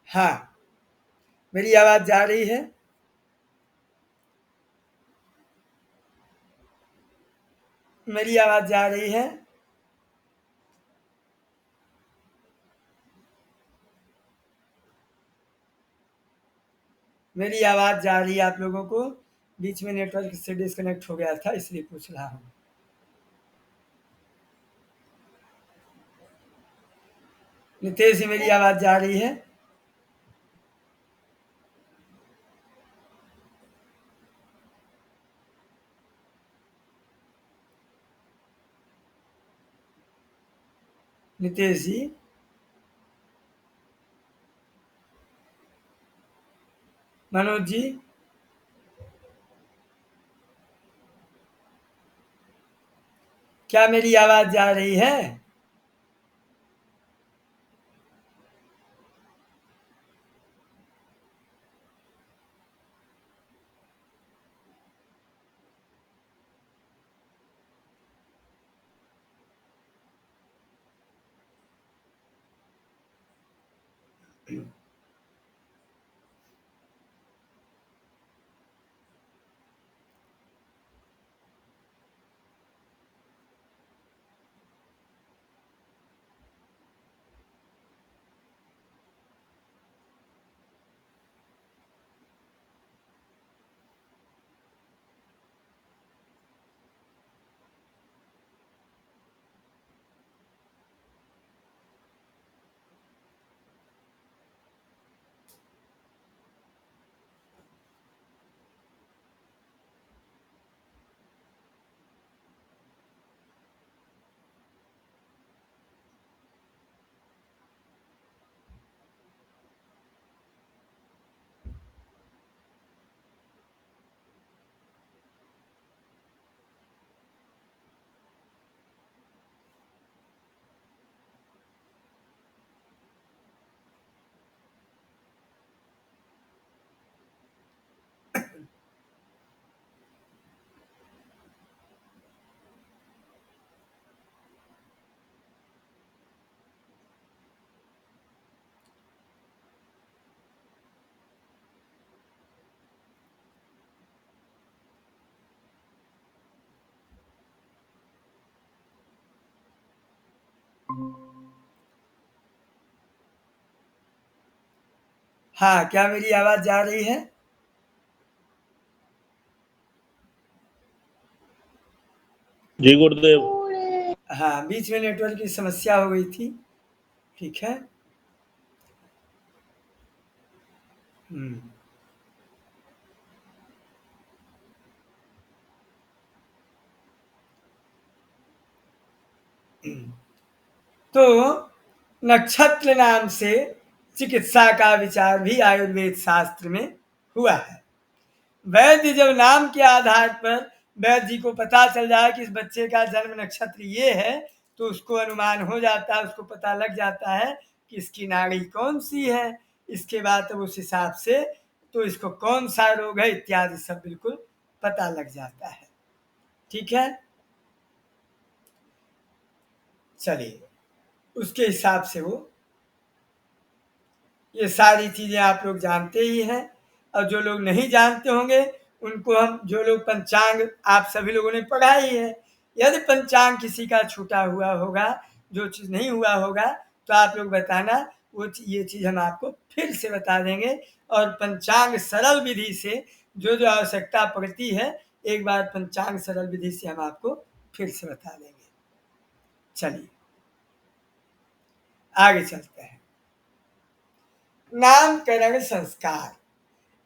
हाँ, मेरी आवाज जा रही है? मेरी आवाज जा रही है? मेरी आवाज जा रही है आप लोगों को? बीच में नेटवर्क से डिस्कनेक्ट हो गया था, इसलिए पूछ रहा हूँ। नितेश जी, मेरी आवाज जा रही है? नितेश जी, मनोज जी, क्या मेरी आवाज जा रही है? हाँ, क्या मेरी आवाज जा रही है? जी गुरुदेव। हाँ, बीच में नेटवर्क की समस्या हो गई थी, ठीक है। तो नक्षत्र नाम से चिकित्सा का विचार भी आयुर्वेद शास्त्र में हुआ है। वैद्य जब नाम के आधार पर वैद्य जी को पता चल जाए कि इस बच्चे का जन्म नक्षत्र ये है तो उसको अनुमान हो जाता है, उसको पता लग जाता है कि इसकी नाड़ी कौन सी है। इसके बाद तब उस हिसाब से तो इसको कौन सा रोग है इत्यादि सब बिल्कुल पता लग जाता है। ठीक है, चलिए उसके हिसाब से वो ये सारी चीजें आप लोग जानते ही हैं। और जो लोग नहीं जानते होंगे उनको हम, जो लोग पंचांग आप सभी लोगों ने पढ़ा ही है, यदि पंचांग किसी का छूटा हुआ होगा, जो चीज़ नहीं हुआ होगा, तो आप लोग बताना, ये चीज़ हम आपको फिर से बता देंगे। और पंचांग सरल विधि से जो जो आवश्यकता पड़ती है, एक बार पंचांग सरल विधि से हम आपको फिर से बता देंगे। चलिए आगे चलते हैं। नामकरण संस्कार,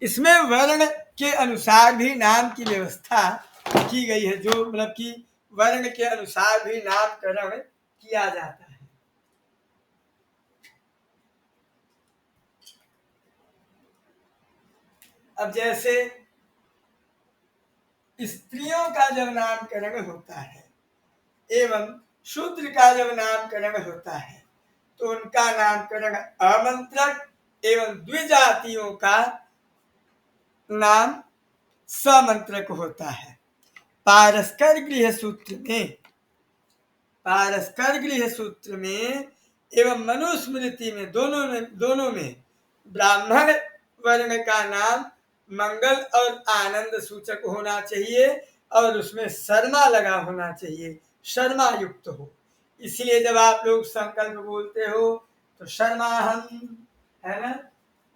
इसमें वर्ण के अनुसार भी नाम की व्यवस्था की गई है, जो मतलब कि वर्ण के अनुसार भी नामकरण किया जाता है। अब जैसे स्त्रियों का जब नामकरण होता है एवं शूद्र का जब नामकरण होता है, तो उनका नामकरण आमंत्रक एवं द्विजातियों का नाम समंत्रक होता है। पारस्कर गृह सूत्र में एवं मनुस्मृति में दोनों में ब्राह्मण वर्ण का नाम मंगल और आनंद सूचक होना चाहिए और उसमें शर्मा लगा होना चाहिए, शर्मा युक्त हो। इसलिए जब आप लोग संकल्प बोलते हो तो शर्मा हम, है ना।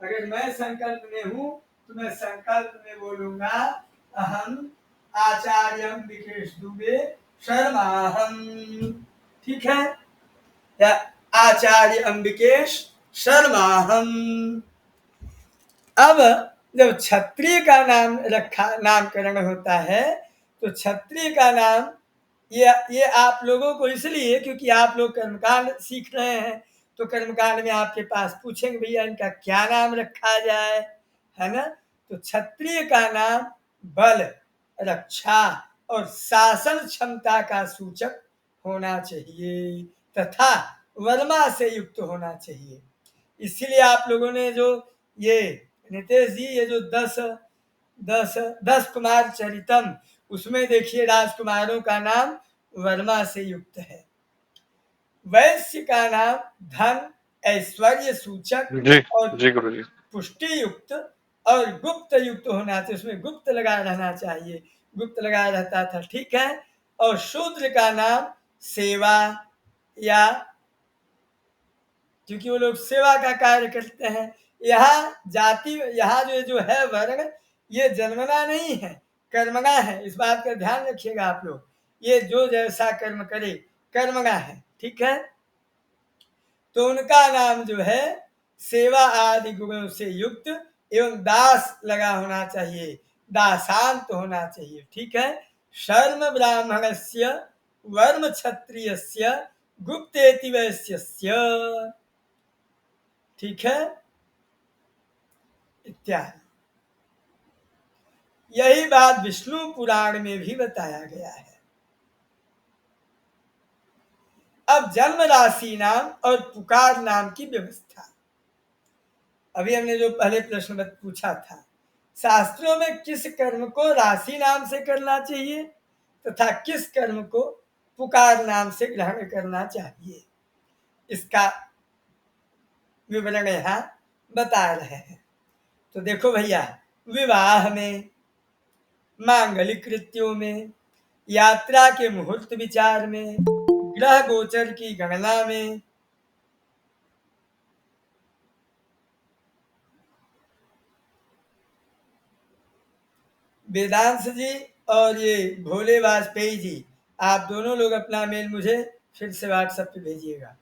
अगर मैं संकल्प में हूं तो मैं संकल्प में बोलूंगा अहम आचार्यम विकेश दुबे शर्माहम, ठीक है, या आचार्य अंबिकेश शर्माहम। अब जब क्षत्रिय का नामकरण होता है तो क्षत्रिय का नाम ये आप लोगों को इसलिए क्योंकि आप लोग कर्मकांड सीख रहे हैं, तो कर्मकांड में आपके पास पूछेंगे भैया इनका क्या नाम रखा जाए, है ना। तो क्षत्रिय का नाम बल, रक्षा और शासन क्षमता का सूचक होना चाहिए तथा वर्मा से युक्त होना चाहिए। इसीलिए आप लोगों ने जो ये नितेश जी, ये जो 10 कुमार चरितम, उसमें देखिए राजकुमारों का नाम वर्मा से युक्त है। वैश्य का नाम धन ऐश्वर्य सूचक जी और जी गुरु जी। पुष्टि युक्त और गुप्त युक्त होना चाहिए, उसमें गुप्त लगा रहना चाहिए, गुप्त लगा रहता था, ठीक है। और शूद्र का नाम सेवा, या क्योंकि वो लोग सेवा का कार्य करते हैं। यहाँ जाति, यहाँ जो है वर्ण, ये जन्मना नहीं है, कर्मणा है, इस बात का ध्यान रखिएगा आप लोग। ये जो जैसा कर्म करे कर्मणा है, ठीक है। तो उनका नाम जो है सेवा आदि गुणों से युक्त एवं दास लगा होना चाहिए, दासांत होना चाहिए, ठीक है। शर्म ब्राह्मणस्य वर्म क्षत्रियस्य गुप्तेति वैश्यस्य, ठीक है, इत्यादि। यही बात विष्णु पुराण में भी बताया गया है। अब जन्म राशि नाम और पुकार नाम की व्यवस्था, अभी हमने जो पहले प्रश्न पूछा था, शास्त्रों में किस कर्म को राशि नाम से करना चाहिए तथा किस कर्म को पुकार नाम से ग्रहण करना चाहिए, इसका विवरण यहाँ बता रहे हैं। तो देखो भैया, विवाह में, मांगलिक कृत्यों में, यात्रा के मुहूर्त विचार में, ग्रह गोचर की गणना में, वेदांश जी और ये भोले वाजपेयी जी, आप दोनों लोग अपना मेल मुझे फिर से व्हाट्सएप पे भेजिएगा।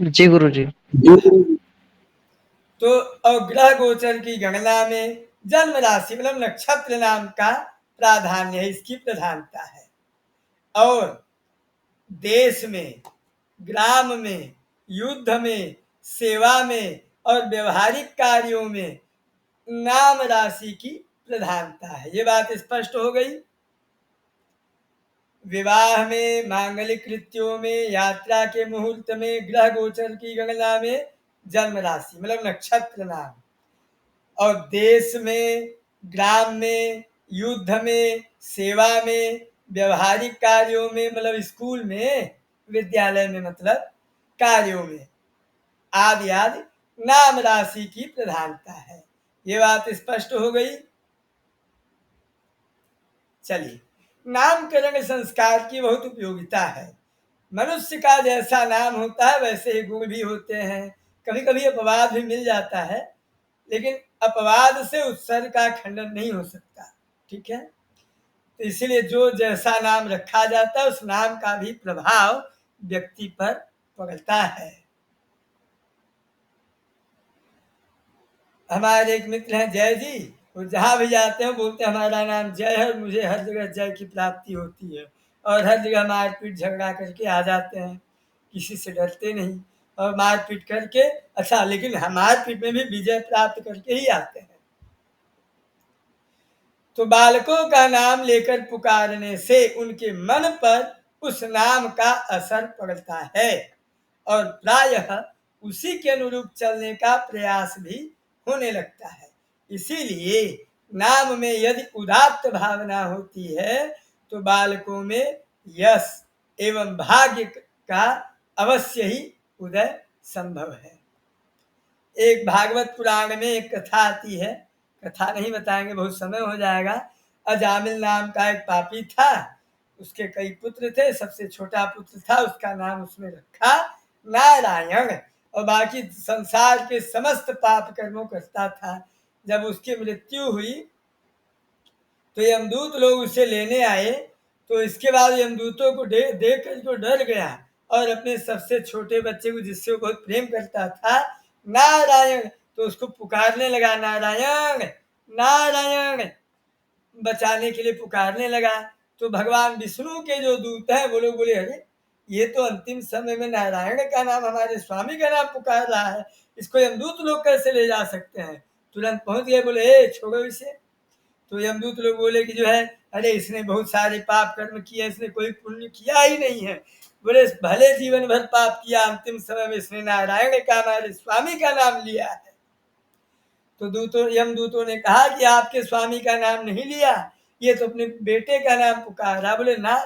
जी गुरु जी। तो और ग्रह गोचर की गणना में जन्म राशि मतलब नक्षत्र नाम का प्राधान्य है, इसकी प्रधानता है। और देश में, ग्राम में, युद्ध में, सेवा में और व्यवहारिक कार्यों में नाम राशि की प्रधानता है। ये बात स्पष्ट हो गई। विवाह में, मांगलिक कृत्यों में, यात्रा के मुहूर्त में, ग्रह गोचर की गणना में जन्म राशि मतलब नक्षत्र नाम, और देश में, ग्राम में, युद्ध में, सेवा में, व्यवहारिक कार्यों में मतलब स्कूल में, विद्यालय में मतलब कार्यों में, आदि आदि नाम राशि की प्रधानता है। ये बात स्पष्ट हो गई। चलिए, नामकरण संस्कार की बहुत उपयोगिता है। मनुष्य का जैसा नाम होता है वैसे ही गुण भी होते हैं। कभी कभी अपवाद भी मिल जाता है, लेकिन अपवाद से उत्सर्ग का खंडन नहीं हो सकता। ठीक है, तो इसीलिए जो जैसा नाम रखा जाता है उस नाम का भी प्रभाव व्यक्ति पर पड़ता है। हमारे एक मित्र हैं जय जी, वो जहाँ भी जाते हैं बोलते हैं हमारा नाम जय है, मुझे हर जगह जय की प्राप्ति होती है, और हर जगह मारपीट झगड़ा करके आ जाते हैं, किसी से डरते नहीं, और मारपीट करके अच्छा, लेकिन मारपीट में भी विजय प्राप्त करके ही आते हैं। तो बालकों का नाम लेकर पुकारने से उनके मन पर उस नाम का असर पड़ता है और प्रायः उसी के अनुरूप चलने का प्रयास भी होने लगता है। इसीलिए नाम में यदि उदात्त भावना होती है तो बालकों में यश एवं भाग्य का अवश्य ही उदय संभव है। एक भागवत पुराण में एक कथा आती है, कथा नहीं बताएंगे, बहुत समय हो जाएगा। अजामिल नाम का एक पापी था, उसके कई पुत्र थे, सबसे छोटा पुत्र था, उसका नाम उसने रखा नारायण, और बाकी संसार के समस्त पाप कर्मों करता था। जब उसकी मृत्यु हुई तो यमदूत लोग उसे लेने आए, तो इसके बाद यमदूतों को देख कर तो डर गया और अपने सबसे छोटे बच्चे को, जिससे वो बहुत प्रेम करता था, नारायण, तो उसको पुकारने लगा, नारायण नारायण, बचाने के लिए पुकारने लगा। तो भगवान विष्णु के जो दूत हैं वो लोग बोले, अरे ये तो अंतिम समय में नारायण का नाम, हमारे स्वामी का नाम पुकार रहा है, इसको यमदूत लोग कैसे ले जा सकते हैं। तुरंत पहुंच गए, बोले ए छोड़ो इसे। तो यमदूत लोग बोले कि जो है, अरे इसने बहुत सारे पाप कर्म किए, इसने कोई पुण्य किया ही नहीं है। बोले भले जीवन भर पाप किया, अंतिम समय में इसने नारायण का, हमारे स्वामी का नाम लिया है। तो यमदूतों ने कहा कि आपके स्वामी का नाम नहीं लिया, ये तो अपने बेटे का नाम पुकारा। बोले ना,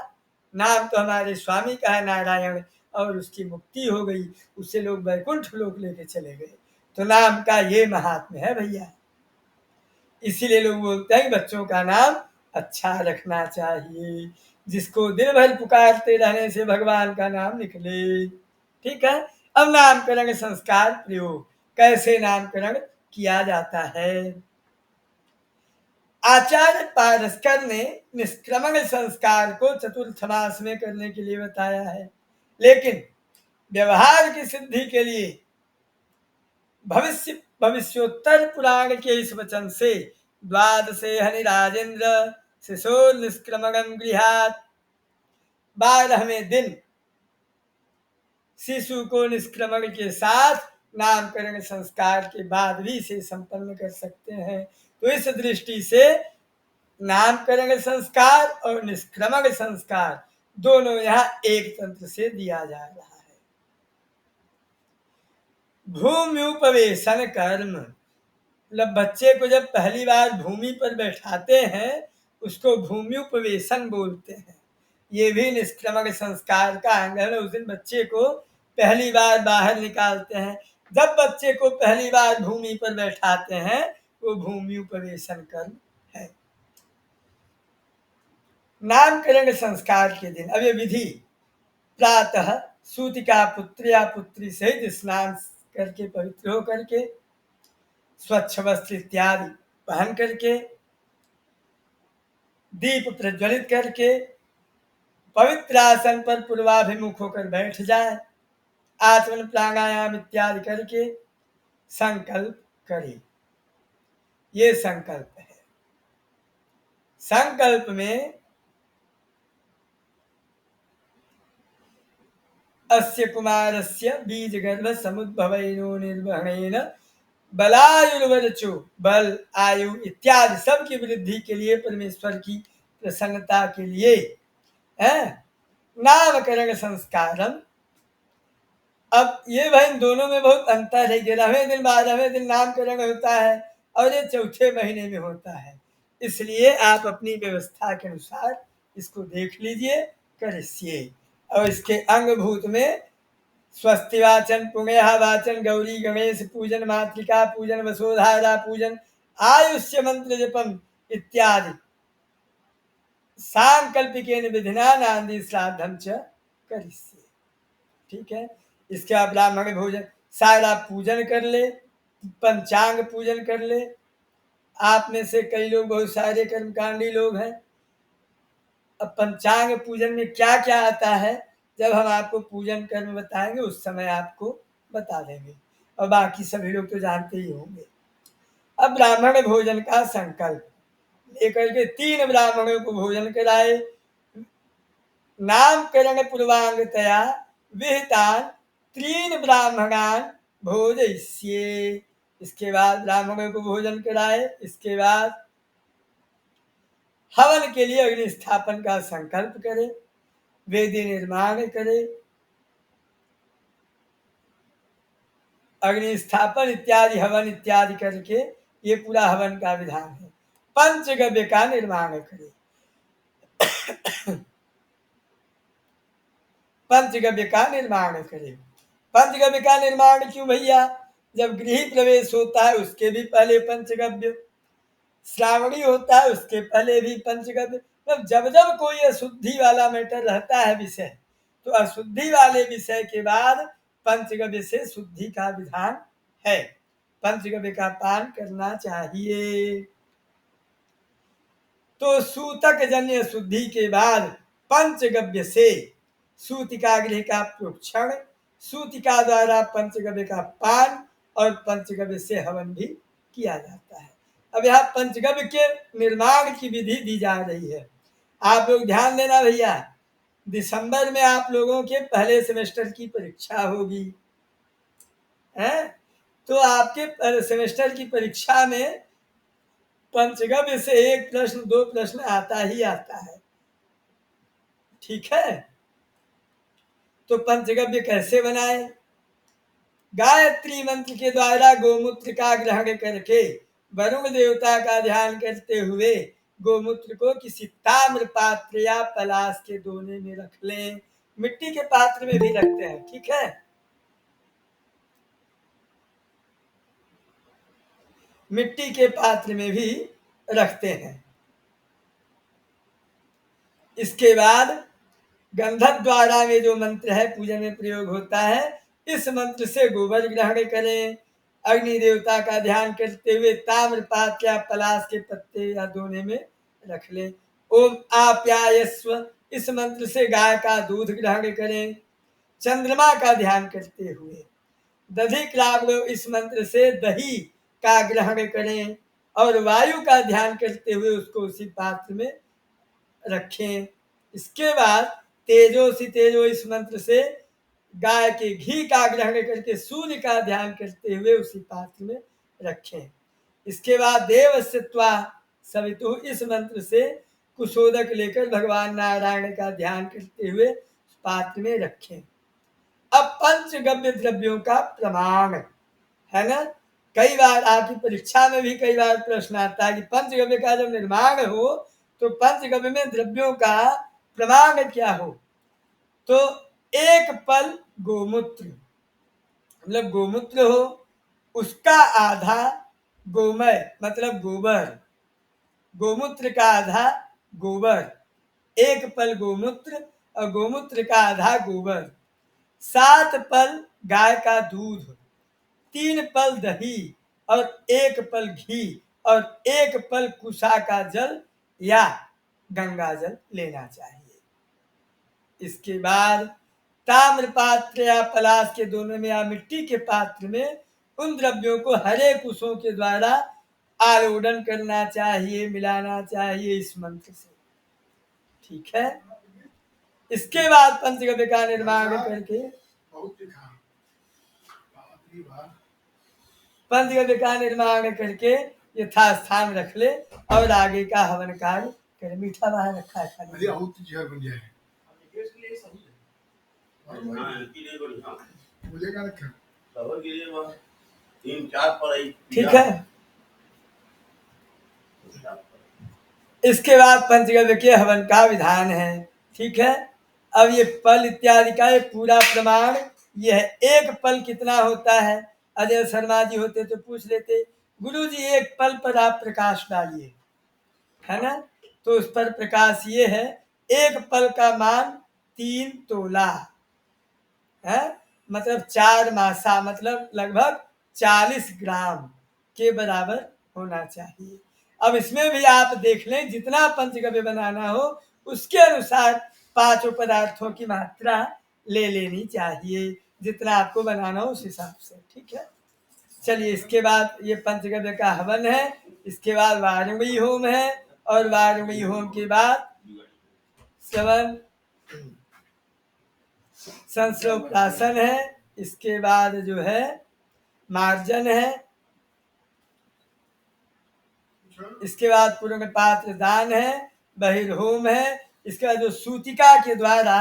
नाम तो हमारे स्वामी का है नारायण, और उसकी मुक्ति हो गई, उससे लोग वैकुंठ लोक लेके चले गए। तो नाम का ये महात्म्य है भैया। इसीलिए लोग बोलते हैं कि बच्चों का नाम अच्छा रखना चाहिए, जिसको दिन भर पुकारते रहने से भगवान का नाम निकले। ठीक है, अब नामकरण संस्कार प्रयोग, कैसे नामकरण किया जाता है। आचार्य पारस्कर ने निष्क्रमण संस्कार को चतुर्थ मास में करने के लिए बताया है, लेकिन व्यवहार की सिद्धि के लिए भविष्योत्तर पुराण के इस वचन से द्वादशे हनि राजेंद्र शिशो निष्क्रमणं गृहात्, 12वें दिन शिशु को निष्क्रमण के साथ नामकरण संस्कार के बाद भी इसे संपन्न कर सकते हैं। तो इस दृष्टि से नामकरण संस्कार और निष्क्रमण संस्कार दोनों यहाँ एक तंत्र से दिया जा रहा है। भूम्युपवेशन कर्म, मतलब बच्चे को जब पहली बार भूमि पर बैठाते हैं उसको भूम्युपवेशन बोलते हैं। ये भी निष्क्रमण संस्कार का अंग है। उस दिन बच्चे को पहली बार बाहर निकालते हैं, जब बच्चे को पहली बार भूमि पर बैठाते हैं वो भूम्युपवेशन कर्म है। नामकरण संस्कार के दिन अब ये विधि, प्रातः सूतिका पुत्र या पुत्री सहित स्नान करके, पवित्र हो करके, स्वच्छ वस्त्र इत्यादि पहन करके, दीप प्रज्वलित करके, पवित्र आसन पर पूर्वाभिमुख होकर बैठ जाए, आचमन प्राणायाम इत्यादि करके संकल्प करे। ये संकल्प है। संकल्प में अस्य कुमारस्य बीजगर्भ समुद्भवैनो निर्वहणेन बलायुर्वरचो, बल आयु इत्यादि सब की वृद्धि के लिए, परमेश्वर की प्रसन्नता के लिए है नामकरण संस्कारम। अब ये भाई इन दोनों में बहुत अंतर है। 11वें दिन 12वें दिन नामकरण होता है और ये चौथे महीने में होता है। इसलिए आप अपनी व्यवस्था के अनुसार इसको देख लीजिए, करिए। और इसके अंगभूत में स्वस्ति वाचन, पुण्य वाचन, गौरी गणेश पूजन, मातृका पूजन, वसुधारा पूजन, आयुष्य मंत्र जपम इत्यादि सांकल्पिकेन विधिना नांदी श्राद्धम च करिष्ये। ठीक है। इसके बाद ब्राह्मण भोजन सारा पूजन कर ले, पंचांग पूजन कर ले। आप में से कई लोग बहुत सारे कर्मकांडी लोग हैं। अब पंचांग पूजन में क्या क्या आता है, जब हम आपको पूजन कर्म बताएंगे उस समय आपको बता देंगे, और बाकी सभी लोग तो जानते ही होंगे। अब ब्राह्मण भोजन का संकल्प लेकर के 3 ब्राह्मणों को भोजन कराए। नामकरण पूर्वांगतया विहितान 3 ब्राह्मणान भोजयिष्ये। इसके बाद ब्राह्मणों को भोजन कराए। इसके बाद हवन के लिए अग्नि स्थापन का संकल्प करे, वेदी निर्माण करे, अग्नि स्थापन इत्यादि हवन इत्यादि करके ये पूरा हवन का विधान है। पंचगव्य का निर्माण करे। पंचगव्य का निर्माण करे। पंचगव्य का निर्माण क्यों भैया? जब गृह प्रवेश होता है उसके भी पहले पंचगव्य, श्रावणी होता है उसके पहले भी पंचगव्य। मतलब जब जब कोई अशुद्धि वाला मैटर रहता है विषय, तो अशुद्धि वाले विषय के बाद पंचगव्य से शुद्धि का विधान है। पंचगव्य का पान करना चाहिए। तो सूतक जन्य शुद्धि के बाद पंचगव्य से सूतिका गृह का प्रोक्षण, सूतिका द्वारा पंचगव्य का पान और पंचगव्य से हवन भी किया जाता है। अब यहाँ पंचगव्य के निर्माण की विधि दी जा रही है। आप लोग ध्यान देना भैया, दिसंबर में आप लोगों के पहले सेमेस्टर की परीक्षा होगी है, तो आपके सेमेस्टर की परीक्षा में पंचगव्य से 1 प्रश्न 2 प्रश्न आता ही आता है। ठीक है। तो पंचगव्य कैसे बनाए? गायत्री मंत्र के द्वारा गोमूत्र का ग्रहण करके वरुण देवता का ध्यान करते हुए गोमूत्र को किसी ताम्र पात्र या पलाश के दोने में रख लें। मिट्टी के पात्र में भी रखते हैं। ठीक है। मिट्टी के पात्र में भी रखते हैं। इसके बाद गंधर्व द्वारा में जो मंत्र है पूजन में प्रयोग होता है, इस मंत्र से गोबर ग्रहण करें। अग्नि देवता का ध्यान करते हुए ताम्र पात्र या पलाश के पत्ते या दोने में रख लें। ओम आप्यायस्व, इस मंत्र से गाय का दूध ग्रहण करें। चंद्रमा का ध्यान करते हुए दधिक्राव्यो, इस मंत्र से दही का ग्रहण करें और वायु का ध्यान करते हुए उसको उसी पात्र में रखें। इसके बाद तेजोसी तेजो, इस मंत्र से गाय के घी का ग्रहण करके सूर्य का ध्यान करते हुए उसी पात्र में रखें। इसके बाद देवस्यत्वा सवितु, इस मंत्र से कुशोदक लेकर भगवान नारायण का ध्यान करते हुए पात्र में रखें। अब पंचगव्य द्रव्यों का प्रमाण है ना, कई बार आपकी परीक्षा में भी कई बार प्रश्न आता है कि पंचगव्य का जब निर्माण हो तो पंचगव्य में द्रव्यों का प्रमाण क्या हो। तो 1 पल गोमूत्र, मतलब गोमूत्र हो, उसका आधा गोमय मतलब गोबर, गोमूत्र का आधा गोबर, 1 पल गोमूत्र और गोमूत्र का आधा गोबर, 7 पल गाय का दूध, 3 पल दही और 1 पल घी और 1 पल कुशा का जल या गंगा जल लेना चाहिए। इसके बाद ताम्र पात्र या पलाश के दोनों में या मिट्टी के पात्र में उन द्रव्यों को हरे कुशों के द्वारा आलोडन करना चाहिए, मिलाना चाहिए इस मंत्र से। ठीक है। इसके बाद पंचगव्य का निर्माण करके पंचगव्य का निर्माण करके यथास्थान रख ले और आगे का हवन कार्य करे। मीठा बाहर रखा है। ठीक है। इसके बाद पंचगव्य के हवन का विधान है। ठीक है। अब ये पल इत्यादि का ये पूरा प्रमाण ये है। एक पल कितना होता है? अजय शर्मा जी होते तो पूछ लेते, गुरु जी एक पल पर आप प्रकाश डालिए, है ना। तो उस पर प्रकाश ये है, एक पल का मान 3 तोला है, मतलब 4 मासा, मतलब लगभग 40 ग्राम के बराबर होना चाहिए। अब इसमें भी आप देख लें, जितना पंचगव्य बनाना हो उसके अनुसार 5 पदार्थों की मात्रा ले लेनी चाहिए, जितना आपको बनाना हो उस हिसाब से। ठीक है। चलिए, इसके बाद ये पंचगव्य का हवन है। इसके बाद वारुणी होम है, और वारुणी होम के बाद श्रवण संस्रोपरासन है। इसके बाद जो है मार्जन है। इसके बाद पूर्ण पात्र दान है, बहिर्होम है। इसके बाद जो सूतिका के द्वारा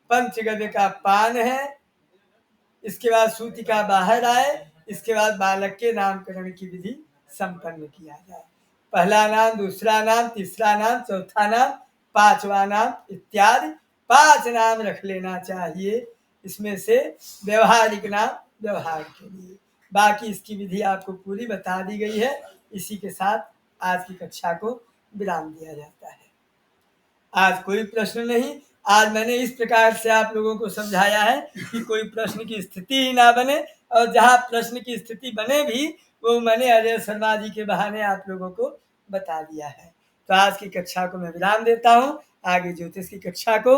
पंचगव्य का पान है। इसके बाद सूतिका बाहर आए। इसके बाद बालक के नामकरण की विधि संपन्न किया जाए। पहला नाम, दूसरा नाम, तीसरा नाम, चौथा नाम, 5वां नाम इत्यादि 5 नाम रख लेना चाहिए। इसमें से व्यवहारिक नाम व्यवहार के लिए, बाकी इसकी विधि आपको पूरी बता दी गई है। इसी के साथ आज की कक्षा को विराम दिया जाता है। आज कोई प्रश्न नहीं। आज मैंने इस प्रकार से आप लोगों को समझाया है कि कोई प्रश्न की स्थिति ही ना बने, और जहाँ प्रश्न की स्थिति बने भी वो मैंने अजय शर्मा जी के बहाने आप लोगों को बता दिया है। तो आज की कक्षा को मैं विराम देता हूँ। आगे ज्योतिष की कक्षा को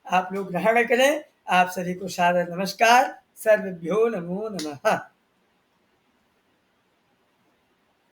आप लोग ग्रहण करें। आप सभी को सादर नमस्कार। सर्वभ्यो नमो नमः।